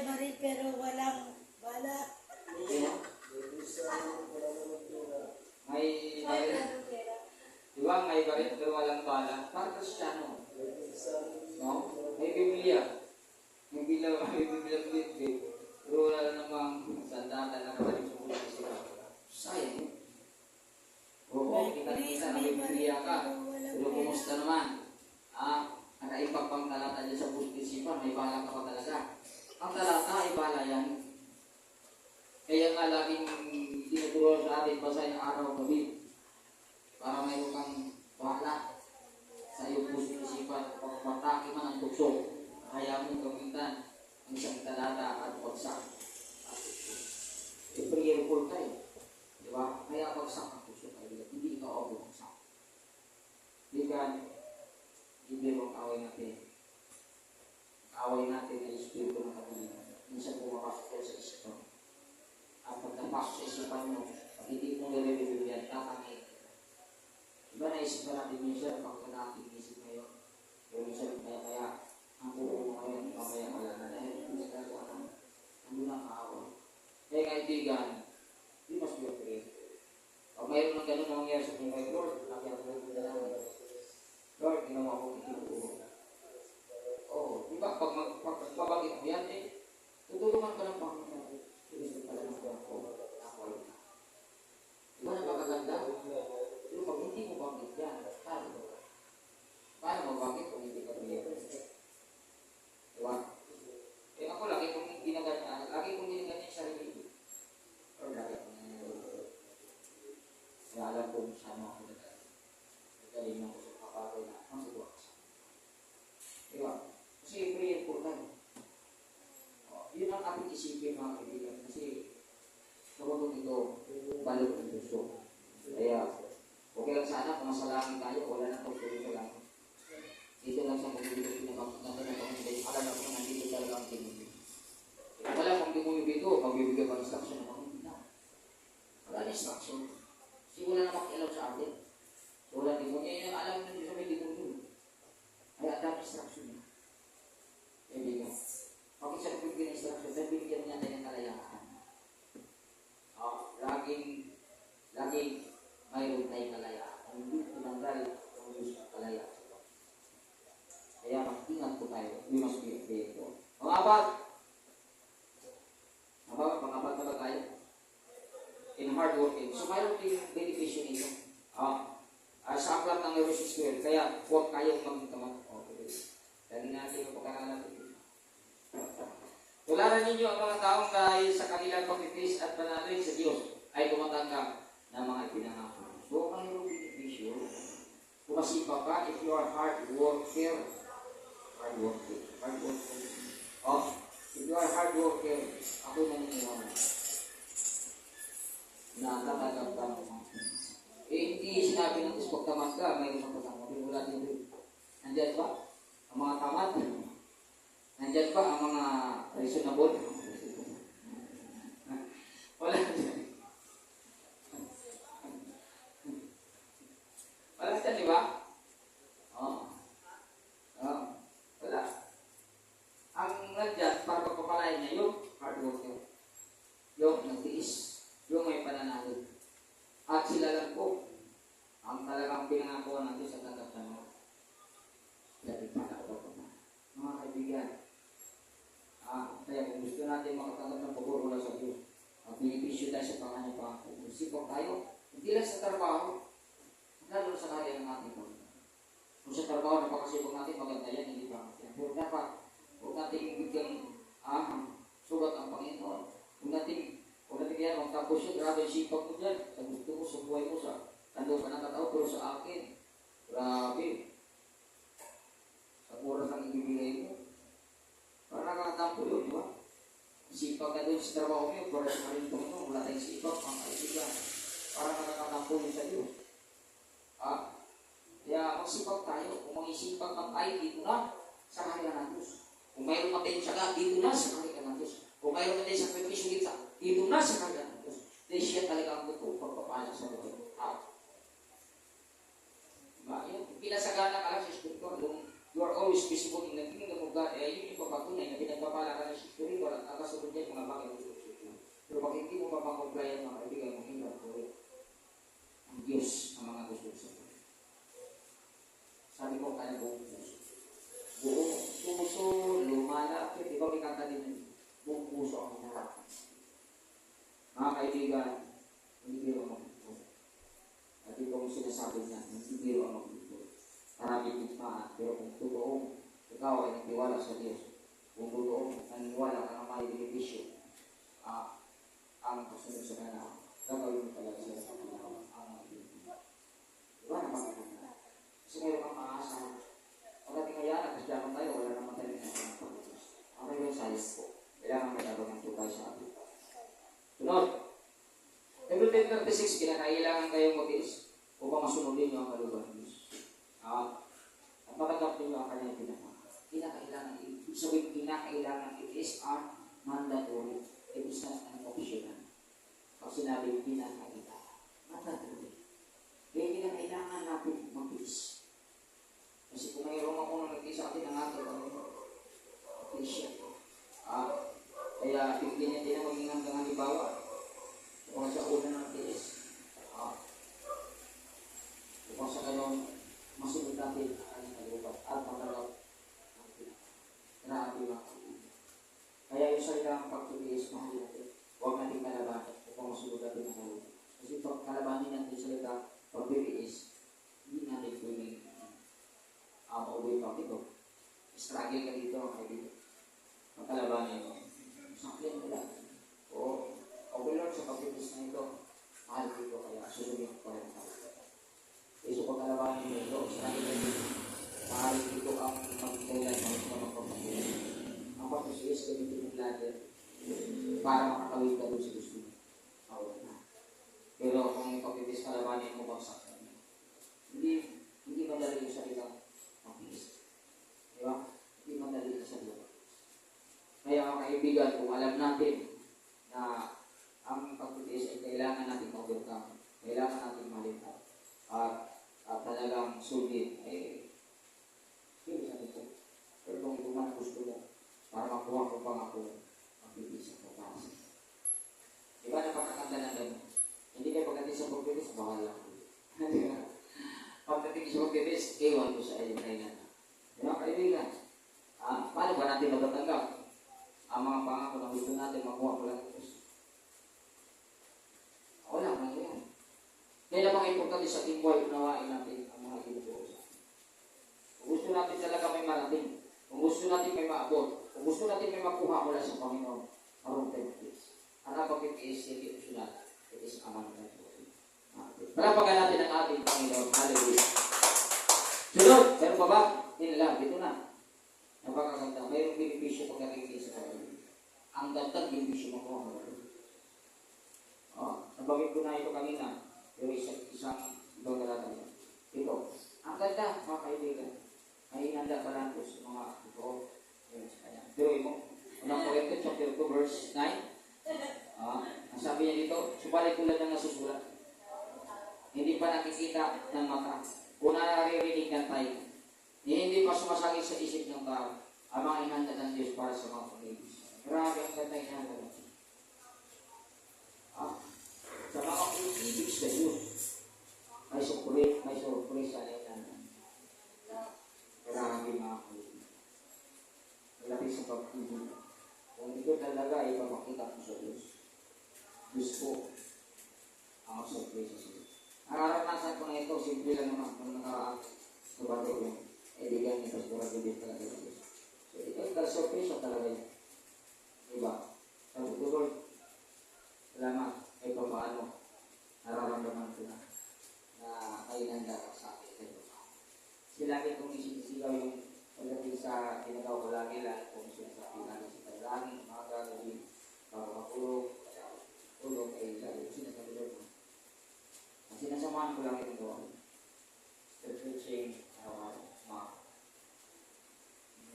may baril pero walang bala. Sino? May baril. Di ba? May baril pero walang bala. Para Kristiyano. No? May Biblia. May Biblia pero wala namang sandata na kabalik sa pulis sila. Sayang eh. Oo, kita-kita na may Biblia ka. Pero kumusta naman? Nakaibag pang talata dyan sa puso isipan, may bala ka pa talaga. Ang talata ay bala yan. Kaya nga laging tinuturo sa atin basahin ang araw gabi. Para mayroon kang bala sa iyong puso isipan. Kung matake man ang tukso, kaya mong gamitan ang isang talata at bagsak. Prayerful tayo. Diba? Kaya bagsak ang puso tayo. Hindi ikaw ako bagsak. Hindi ka hindi mo away natin. Away natin ay espiritu ng katulinan. Minsan pumapasok tayo sa isipan. At pagkapasok sa isipan mo, pag hindi mo nire-review yan, tatangin. Diba naisip ka natin minsan, pag natin isip ngayon, pero minsan kaya ang buo mo ngayon, mamaya wala na dahil hindi sa kasuanan. Ano lang kaaway. Kaya kaibigan, we must be afraid. Pag mayroon ng ganun nangyayari sa buhay, Lord, lagi ako ng dalangin. Lord, ginawa natin isipin mga kaibigan kasi tungkol ito, balot ng gusto. Kaya, okay lang sana kung masalangin tayo, wala na itong tuloy sa langit. Dito lang sa pagbibigo pinapakita na panginoon, alala ko na nandito talaga ang pinili. Wala kung di mo yung bito, magbibigay pa instruction ng panginoon na. Wala na instruction. Kasi wala na makialaw sa atin. So wala din mo, yung alam nyo sa may demonyo. Kaya ang dami instruction niya. Kaibigan. Bakit siya nagbibigay ng instruction? Dahil bibigyan niya tayo ng kalayaan. Laging mayroon tayong kalayaan. Hindi tinanggal ang gusto ng kalayaan. Kaya mag-ingat po tayo. We must be faithful. Mga abad na ba tayo? In hard working. So mayroon tayong beneficio nito. Sa aklat ng Euro 612. Kaya huwag kayong magtamad. Okay. Dali natin yung pagkakalan natin. Tularan ninyo ang mga taong dahil sa kanilang pagpipis at pananalig sa Diyos ay tumatanggap ng mga ipinangako. So, mayroong beneficio. Kung masipa ka, if you are hard worker, if you are hard worker, ako naniniwala na tatanggap ka mo. Hindi sinabi ng Diyos pagtamad ka, mayroon kang patanggap. Wala din. Nandiyan ba? Ang mga tamad. Nandiyan ba ang mga reasonable? Wala dyan. Wala dyan, di ba? Wala. Ang nandiyan, para pagpapalain niya, yung hard worker. Yung nagtiis. Yung may pananalig. At sila lang po, ang talagang pinangakuan natin sa tanggap na mga. Mga kaibigan, kaya kung gusto natin makatanggap ng pagpuro mula sa Diyos, ang beneficio tayo sa pangalan pangako. Sipag tayo, hindi lang sa trabaho, lalo sa kaya ng ating Panginoon. Kung sa trabaho, napakasipag natin, maganda yan, hindi pa. Pero dapat, huwag natin bigyan sugat ang Panginoon. Huwag natin kaya magtapos yun, grabe yung sipag mo dyan. Sa gusto mo, sa buhay mo, sa tando ka ng katao, pero sa akin, grabe. Sa oras ang ibibigay mo. Para nakatampo yun, di ba? Sipag na doon sa trabaho mo yun, para sa maring Panginoon, wala tayong sipag, ang kaibigan. Para nakakatampo yun sa Diyos. Kaya magsipag tayo. Kung mag-isipag ng tayo, dito na sa kanila ng Diyos. Kung mayroon matensya ka, dito na sa kanila ng Diyos. Kung mayroon matensya sakripisyo dito, dito na sa kanila ng Diyos. Dahil siya talaga ang totoo pagpapala sa buhay. Diba? Yung pinasagana ka lang sa Espiritu, you are always visible in the kingdom of God. Yun yung papatunay na pinagpapala ka ng Espiritu, at nakasunod yan mga bagay ng Espiritu. Pero pag hindi mo mapapagplayan mga kaibigan, mahirap ko rin ang Diyos ang mga gusto sa buhay. Sabi ko kaya buong puso. Buong puso, lumalapit. Di ba may kanta din? Buong puso ang hinarap. Mga kaibigan, hindi biro ang magbubuhay. At ito ang sinasabi niya, hindi biro ang magbubuhay. Maraming pitmaan, pero kung totoong ikaw ay nagtiwala sa Diyos, kung totoong naniniwala ka ng may beneficio, ang kasunod sa kanila, gagawin mo talaga sila sa kanila ang magbubuhay. Diba naman ka na? Kasi ngayon ang maasahan. Pagdating kaya, nagkasyaman tayo, wala naman tayo ng mga pagkakas. Ang may sayos po. Kailangan may nabang tutay sa atin. Sunod. Hebrew 10:36, kinakailangan kayong mag-is upang masunodin niyo ang kalooban ng Diyos. At matanggap niyo ang kanyang pinapaka. Kinakailangan, ibig sabihin, kinakailangan, it is mandatory. It is not an optional. Pag sinabi, kinakailangan. Mandatory. Kaya kinakailangan natin mag-is. Kasi kung mayroong ako na nag-is sa atin, ang ating Panginoon, mag-is siya. Kaya bigyan niya din ang maging hanggang halimbawa. Kung sa una ng tiis, kung sa ganun, masunod natin ang kalubat at matalap ang pinaka. Grabe mga kaibigan. Kaya yung salitang pagtitiis, mahal natin, huwag natin kalabanin upang masunod natin ang kalubat. Kasi pag kalabanin natin yung salita pagtitiis, hindi natin pwedeng mauwi pa ito. Struggle ka dito mga kaibigan. Pagkalabanin mo. Sakyan nila. O Lord, sa pagtitis na ito, mahal dito, kaya sunodin ko rin ako. So, pagkalabanin mo ito, struggle ka dito. Mahal dito ang magkailan ng mga pagpapagod. Ang pagpapagod is gamitin ng ladder. bahala ko. Pagdating sa magtitis, ewan ko sa iyo kailan. Mga kaibigan, paano ba natin matatanggap ang mga pangako na gusto natin makuha mula ng Diyos? Wala man yan. Kaya namang importante sa ating buhay, unawain natin ang mga ginagawa sa atin. Kung gusto natin talaga may marating, kung gusto natin may maabot, kung gusto natin may makuha mula sa Panginoon, marunong tayo mag-tiis. Ang napag-tiis, hindi ito sila. It is aman ng Diyos. Palapagan natin ang ating Panginoon. Hallelujah. Sunod, meron pa ba? Hindi lang, dito na. Napakaganda. Mayroong benepisyo pag nakikita sa Panginoon. Ang dagdag benepisyo makuha mo. Nabagay ko na ito kanina. Pero isang ibang galata. Ito. Ang ganda, mga kaibigan. Ay inanda pa lang po sa mga ito. Pero imo. Unang Corinthians chapter 2 verse 9. Ang sabi niya dito, subalit tulad ng nasusulat. Hindi pa nakikita ng mata. Kung naririnig ng tayo. Hindi pa sumasagit sa isip ng tao. Ang mga inanda ng Diyos para sa mga pag-ibig. Grabe ang ganda inanda ng Diyos. Sa mga pag-ibig sa Diyos. May surprise sa inanda. Grabe mga pag-ibig. Malapit sa pag-ibig. Kung ito talaga ipapakita ko sa Diyos. Diyos ko ang surprise sa Diyos. Nararanasan ko na ito, simple lang naman kung nakabato ko. Bigyan ni Pastor Agudit talaga ng Diyos. So ito yung surprise talaga yun. Diba? Sabi ko, Lord, salamat ay paano nararamdaman ko na kainanda ka sa akin. Silagi kong isisigaw yung pagdating sa tinagaw ko lagi lang kung sinasabi lagi sa panalangin, mga gagawin, bago makulog, tulog, ay lagi ko sinasabi Lord. Ang sinasamahan ko lang ito doon. The preaching,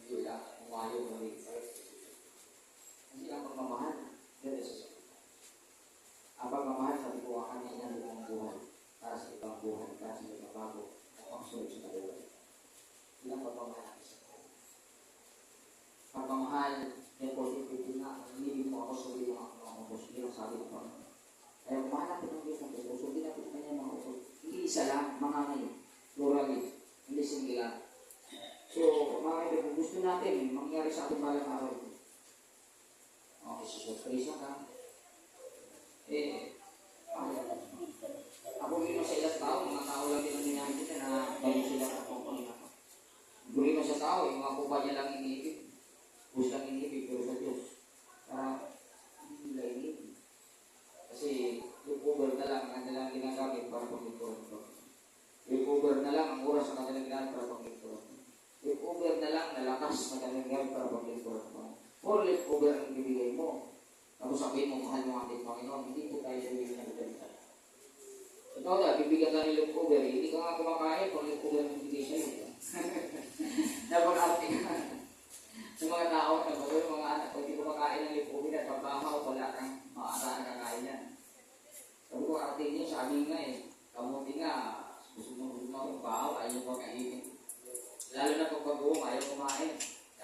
hindi lang, umayo ng life. Kasi ang pagmamahal, yun is ang pagmamahal, sabi ko, ang kanina ng buhay, para sa ibang buhay, para sa ibang bago, ang pagsunod sa buhay. Ilang pagmamahal sa buhay. Pagmamahal, may positivity na, hindi mo ako sabi ng mga utos, hindi lang sabi ng Panginoon. Kaya kumahal natin ng Diyos ng Diyos, hindi natin kanya mga utos. Hindi isa lang, mga ngayon, plurally, hindi single lang. So, mga kaibigan, kung gusto natin, mangyari sa ating balang araw ito. Okay, surprise na ka. Ako rin sa ilang tao, mga tao lang din ang nangyari dito na bago sila kakukunin ako. Guri mo sa tao, yung mga kumpanya lang iniibig. Bus lang iniibig, pero sa Diyos. Parang, hindi nila iniibig. Kasi, yung cover na lang, ang kanilang ginagamit para pag-ipon. Yung cover na lang, ang oras ang kanilang ginagamit para pag-ipon. Yung cover na lang, nalakas na kanilang ginagamit para pag-ipon. Or let cover ang bibigay mo. Tapos sabihin mo, mahal mo ating Panginoon, hindi po tayo bibigyan ng ganito. Ikaw na, bibigyan ka ng cover, hindi ka nga kumakain kung yung cover ang bibigay sa'yo. Napag-arte ka. Sa mga tao, yung mga anak, kung hindi kumakain ng lipover at pagbahaw, wala kang maaasahan kakain yan. Sabi ko, arte niyo, sabi nga kamuti nga, gusto mo yung bahaw, ayaw mo kainin. Lalo na pag pag-uong, ayaw kumain.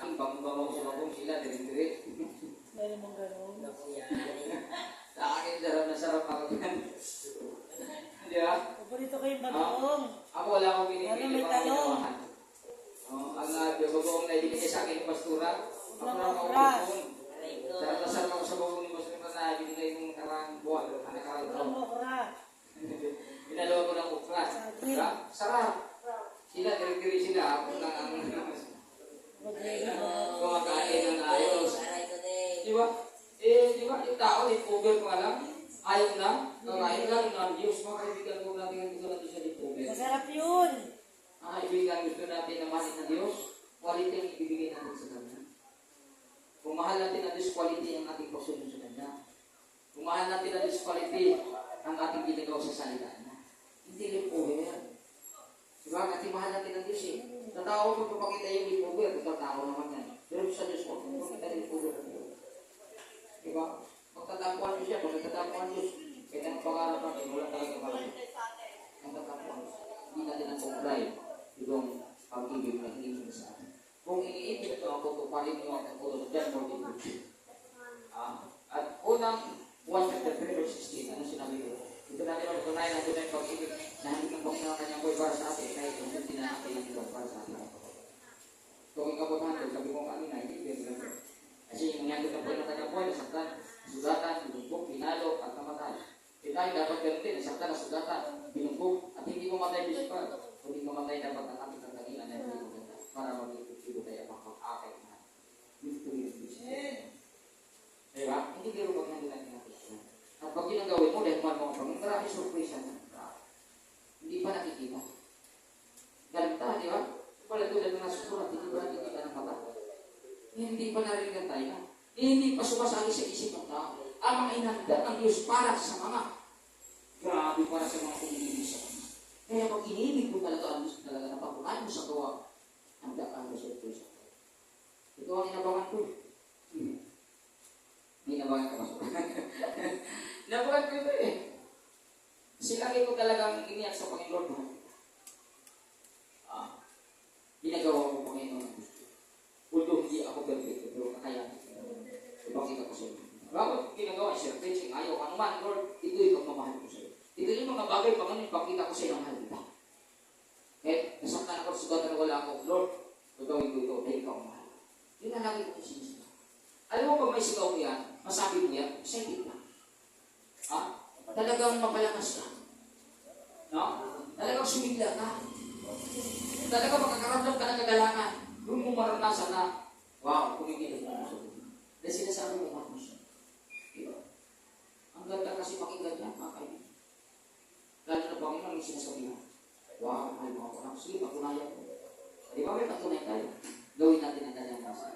Ang bang-bang sa bagong sila, direct-direct. Meron mong gano'n. Sa akin, sarap na sarap ako yan. Di ba? Paborito ko yung bagoong. Ako wala akong binibili. Ano, may talong. Ang bagoong na ibinigay sa akin ni Pastura. Ako na ako bagoong. Sarap na sarap ako sa bagoong ni Pastura na ibinigay ng karang buwan. Ang nakarang Ang buwan. okra. Pinalawa ko ng ukra. Diba? Sarap. Sila, diri-diri sila. Ako lang ang kumakain ng ayos. Di ba? Di ba? Yung tao, lipover pa lang. Ayaw na. Kakain lang ng Diyos. Mga kaibigan ko natin ang gusto natin sa lipover. Masarap yun. Mga kaibigan gusto natin na mahal ng Diyos. Quality ang ibibigay natin sa Kanya. Kung mahal natin ang Diyos, quality ang ating pagsunod sa Kanya. Kung mahal natin ang Diyos, quality ang ating ginagawa sa salita niya. Hindi lipover. Diba? Kasi mahal natin ang Diyos Sa tao ko papakita yung lipover, sa tao naman yan. Pero sa Diyos ko, papakita yung lipover. Diba? Magtatapuan Diyos yan, magtatapuan Diyos. Kahit ang pangarap natin, wala talaga malamit. Magtatapuan Diyos. Hindi natin ang comply itong pag-ibig na iniibig sa atin. Kung iniibig ito, ang tutuparin nyo ang tutulo sa John 14. At unang 1 chapter 3 verse 16, ano sinabi ko? Ito natin ang tunay na tunay pag-ibig na hindi ng Panginoon ang kanyang buhay para sa atin, kahit kung hindi na natin ang ito para sa atin. Kung ikaw po natin, sabi mo kanina, hindi ko yung kasi yung nangyari ng buhay ng kanyang buhay, nasaktan, sugatan, binugbog, pinalo, at namatay. E tayo dapat ganun din, nasaktan, nasugatan, binugbog, at hindi mamatay physical. Kung hindi mamatay, dapat ang ating katangian na hindi maganda para mag-iibo tayo ang pag-akay na victory of Jesus. Diba? Hindi biro pag nandiyan natin. At pag yun ang gawin mo, dahil man mo ang Panginoon, marami surprise na. Hindi pa nakikita. Galita, di ba? Wala tulad ng nasusulat, hindi ba nakikita ng mata? Hindi pa narinig tayo. Hindi pa sumasali sa isip ng tao. Ang mga inanda ng Diyos para sa mga grabe para sa mga kumilibig sa Kanya. Kaya pag inibig mo talaga ang Diyos talaga na papunan mo sa gawa, ang daan mo sa surprise. Ito ang inabangan ko. Inabangan ka ba? Inabangan ko ito eh. Kasi lagi ko talagang iniyak sa Panginoon. Ginagawa ko Panginoon ang gusto. Although hindi ako perfect, pero kakayanin. Ipakita ko sa iyo. Bakit ginagawa siya? Preaching, ayaw ka naman, Lord, ito yung pagmamahal ko sa iyo. Ito yung mga bagay, Panginoon, ipakita ko sa iyo ang mahal kita. Kahit nasaktan ako, sugatan wala ako, Lord, gagawin ko ito, dahil ikaw ang mahal. Yun ang lagi ko sinisigaw. Alam mo, pag may sigaw ko yan, masabi mo yan, excited ka. Talagang mapalakas ka. No? Talagang sumigla ka. Talagang makakaramdam ka ng kagalangan. Doon mo maranasan na, wow, kumigil mo sa Diyos. Dahil sinasabi mo, Marcos. Diba? Ang ganda kasi pakinggan niya, mga kaibigan. Lalo na Panginoon, may sinasabi na, wow, ay mga anak, sige, patunayan mo. Di ba may patunay tayo? Gawin natin ang kanyang nasa.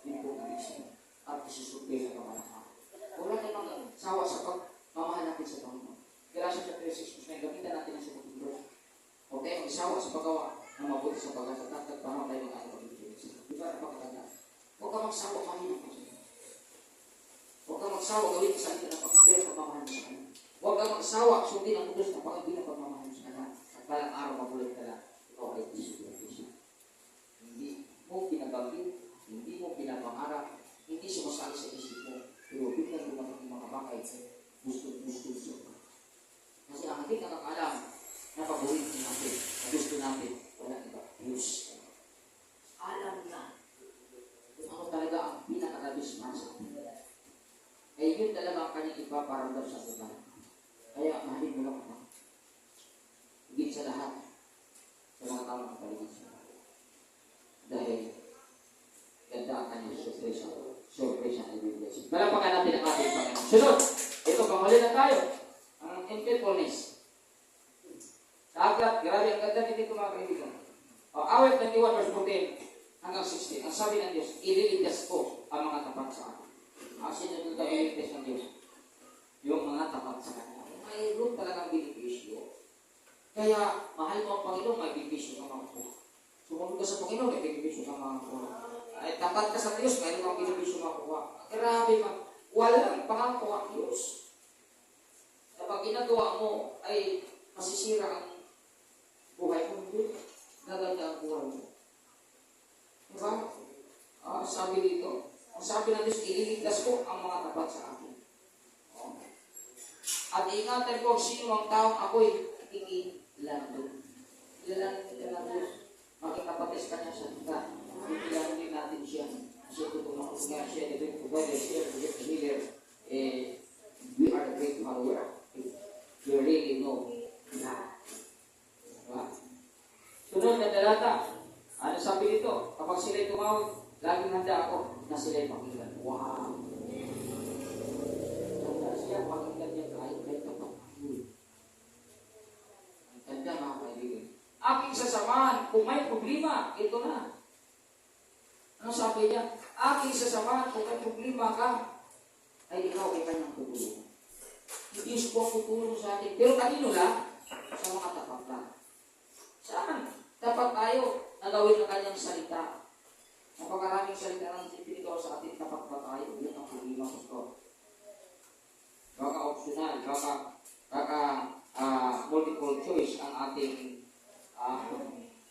Yun po ang isip. At isusurpay sa pamalakan. Wala tayong sawa sa pagmamahal natin sa Panginoon. Gracias sa 3:6, may gamitan natin ang sumutong Diyos. Okay, ang isawa sa paggawa ng mabuti sa pagkakatatak at parang tayo mga kapag-ibig. Di ba napakaganda? Huwag ka magsawa Panginoon. Huwag ka magsawa gawin sa salita ng pagkakatatak at pagmamahal sa Kanya. Huwag ka magsawa sundin ang Diyos ng pagkakatatak at pagmamahal sa Kanya. At balang araw magulat ka lang, ikaw ay disiplination. Hindi mo pinabanggit, hindi mo pinapangarap, hindi sumasali sa isip mo, pero biglang lumating yung mga bakay sa gusto. Kasi ang hindi nakakalam na paborito natin, na gusto natin, wala iba, Diyos. Alam na kung ano talaga ang pinaka-labis man sa atin. Kaya yun talaga ang kanyang ipaparamdam sa atin. Kaya mahalin mo lang ako. Higit sa lahat, sa mga tamang paligid siya. Dahil ganda ang kanyang surprise ang ibigay. Malapakan natin ang ating Panginoon. Sunod, ito, panghuli na tayo. Ang infaithfulness. Sa aklat, grabe ang ganda dito mga kaibigan. Awit 21 verse 14 hanggang 16. Ang sabi ng Diyos, ililigtas ko ang mga tapat sa akin. Sino dito ililigtas ng Diyos? Yung mga tapat sa Kanya. Mayroon talagang benepisyo. Kaya, mahal mo ang Panginoon, may benepisyo ka makukuha. Sumunod ka sa Panginoon, may benepisyo ka makukuha. Ay, tapat ka sa Diyos, mayroon kang benepisyo makukuha. Grabe ka. Walang pangako ang Diyos. Kapag ginagawa mo, ay masisira ang buhay mo. Gaganda ang buhay mo. Diba? Sabi dito, ang sabi ng Diyos, ililigtas ko ang mga tapat sa akin. At ingatan ko sino ang taong ako'y ikilando. Ilalando nila ng Diyos. Makikapatis ka niya sa kita. Ikilan din natin siya. Kasi tutulong ko nga siya. Ito yung provider siya. Healer. We are the great power. You really know that. Diba? Sunod na talata. Ano sabi dito? Kapag sila'y tumawag, laging handa ako na sila'y pakinggan. Wow! Handa siya, pakinggan niya kahit kapag ang ganda mga kaibigan. Aking sasamahan, kung may problema, ito na. Ano sabi niya? Aking sasamahan, kung may problema ka, ay ikaw ay kanyang tutulong. Diyos po ang tutulong sa atin. Pero kanino lang? Sa mga tapat lang. Saan? Dapat tayo na gawin ang kanyang salita. Napakaraming salita ng pinito sa atin, tapat ba tayo? Yun ang problema ko. Baka optional, baka multiple choice ang ating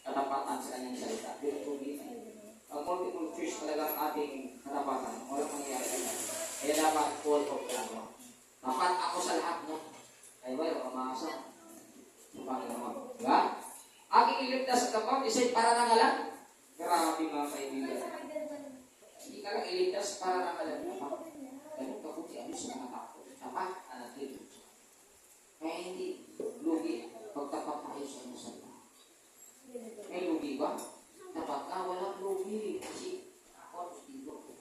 katapatan sa kanyang salita. Yun ang problema. Ang multiple choice talaga ang ating katapatan. Walang mangyayari na. Kaya dapat all of the Tapat ako sa lahat niya. Ay wala ka maasa. Panginoon. Diba? Aking iligtas sa kapag, isa'y para na nga lang. Grabe mga kaibigan. Hindi ka lang iligtas para na nga lang. Ganun ka kung ano sa mga takot. Tapat, anak dito. Kaya hindi lugi pagtapat tayo sa inyo sa mga. May lugi ba? Tapat ka, walang lugi. Kasi ako dito.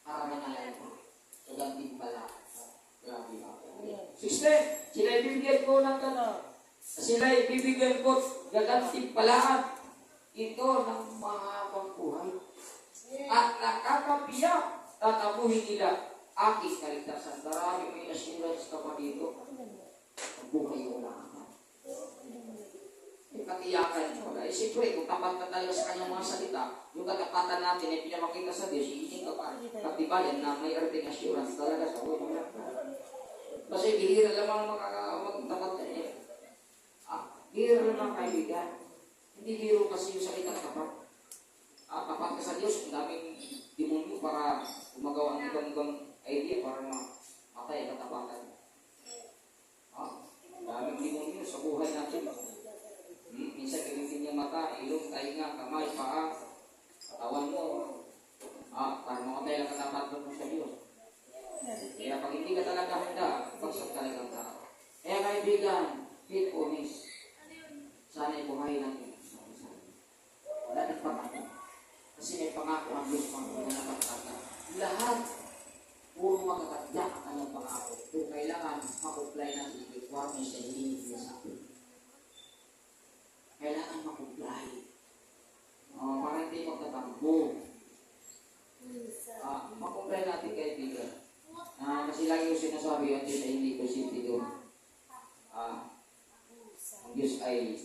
Para na nga lang. Kaganting pala. Grabe mga kaibigan. Sister, sila ibibigyan ko ng sila ibibigyan ko gaganting palaan ito ng mahabang buhay. At nakakapiyak tatabuhin nila aking kaligtasan. Marami may assurance ka pa dito. Ang buhay mo lang. Yung katiyakan mo. Eh, siyempre, kung tapat ka talaga sa kanyang mga salita, yung katapatan natin ay pinamakita sa Diyos, hindi ka pa katibayan na may earthing assurance talaga sa buhay mo lang. Kasi bihira lamang magtapat na niya. Bihira lamang kaibigan. Hindi biro kasi yung salita tapat. Tapat ka sa Diyos, ang daming demonyo para gumagawa ng ibang idea para matay ang katapatan. Ang daming demonyo sa buhay natin. Minsan gamitin yung mata, ilong, tainga, kamay, paa, katawan mo. Para mamatay lang katapatan mo sa Diyos. Kaya pag hindi ka talaga handa, bagsak talaga ang tao. Kaya kaibigan, faithfulness. Sana'y buhay natin. Wala nang pangako. Kasi may pangako ang Diyos pang nakatata. Lahat, puro makakatya ang kanyang pangako. Kung kailangan, makuplay natin yung requirements na hindi niya sa atin. Kailangan makuplay. Para hindi magtatambo. Makuplay natin kaibigan. Kasi lagi ko sinasabi, ang Diyos ay hindi posible doon. Ang Diyos ay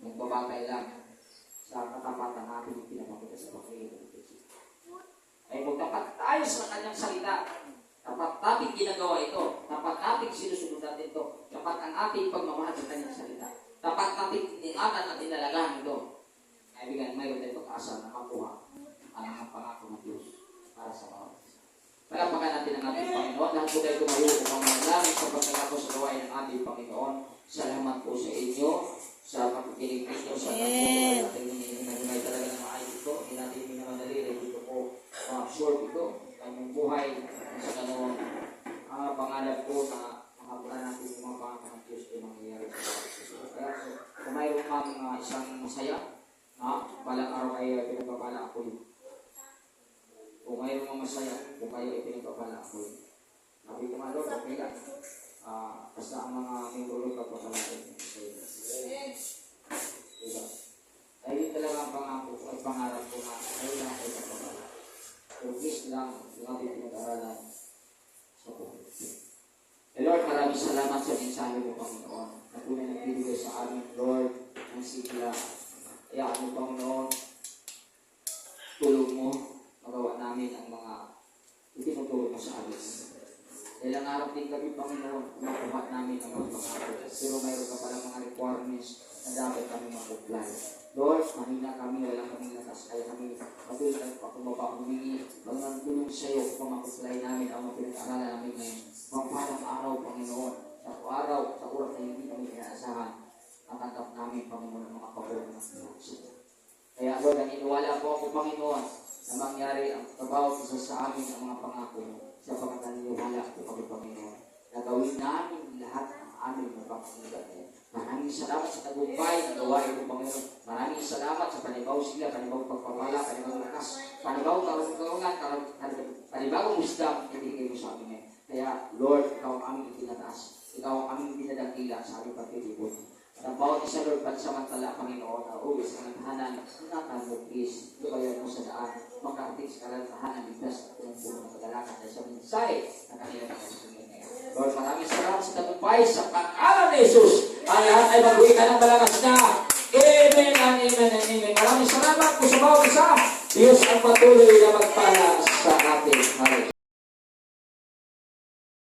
nagbabatay lang sa katapatan natin yung pinapakita sa Panginoon. Ay magtapat tayo sa kanyang salita. Dapat natin ginagawa ito. Dapat natin sinusunod natin ito. Dapat ang ating pagmamahal sa kanyang salita. Dapat natin ingatan at inalagaan ito. Kaibigan, mayroon tayong pag-asa na makuha ang pangako ng Diyos para sa mga. Palapakan natin ang ating Panginoon. Lahat po tayo tumayo upang manalangin sa pagkakako sa gawain ng ating Panginoon. Salamat po sa inyo sa pagkikinig nito sa natin hinagimay talaga ng maayos ito. Hindi natin minamadali dahil dito po absorb ito. Kanyang buhay sa ganoon. Ang pangalap po na makapula natin yung mga pangako ng Diyos ay mangyayari sa mga. Kaya kung mayroon mang isang masaya, balang araw ay pinagpapala ako yun. Kung mayroon mga masaya, kung kayo ay pinagpapala ako yun. Sabi ko nga, Lord, okay lang. Basta ang mga membro ka pa pala. Diba? Ay yun talaga ang pangako at pangarap ko na kayo lang ay pinagpapala. So please lang, yung ating pinag-aralan sa buhay. Lord, maraming salamat sa mensahe mo, Panginoon. Na tunay nagbibigay sa amin, Lord, ng sigla. Kaya mo, Panginoon, tulong mo, magawa namin ang mga itinutulong mo sa amin. Dahil ang araw din kami, Panginoon, makuha namin ang mga pangako. Pero mayroon ka pala mga requirements na dapat kami makuplay. Lord, mahina kami, wala kaming lakas. Kaya kami patuloy tayo pakumaba, humingi, mga tulong sa iyo kung makuplay namin ang mga pinag-aralan namin ngayon. Magpalang araw, Panginoon, sa araw, sa oras na hindi kami inaasahan, natanggap namin, Panginoon, ang mga pagulong ng Panginoon. Kaya, Lord, ang iniwala po ako, Panginoon, na mangyari ang trabaho isa sa amin ang mga pangako mo. Sa pagkakaniwala po kami, Panginoon. Nagawin namin lahat ng aming mapapagulatan. Maraming salamat sa tagumpay na gawain mo, Panginoon. Maraming salamat sa panibaw sila, panibaw pagpapala, panibaw lakas, panibaw karunungan, panibagong wisdom, ibigay mo sa amin. Kaya, Lord, ikaw ang aming itinataas. Ikaw ang aming pinadakila sa aming pagtitipon. At ang bawat isa, Lord, pansamantala, Panginoon, na uwi sa kalaghanan, ingatan mo, please, lumayan mo sa daan, makarating sa kalaghanan, biglas at puno ng kagalakan dahil sa minsay na kanilang nakasusunod ngayon. Lord, maraming salamat sa tagumpay sa pangalan ni Jesus. Ang lahat ay mag-uwi ka ng malakas na. Amen and amen and amen. Maraming salamat po sa bawat isa. Diyos ang patuloy na magpala.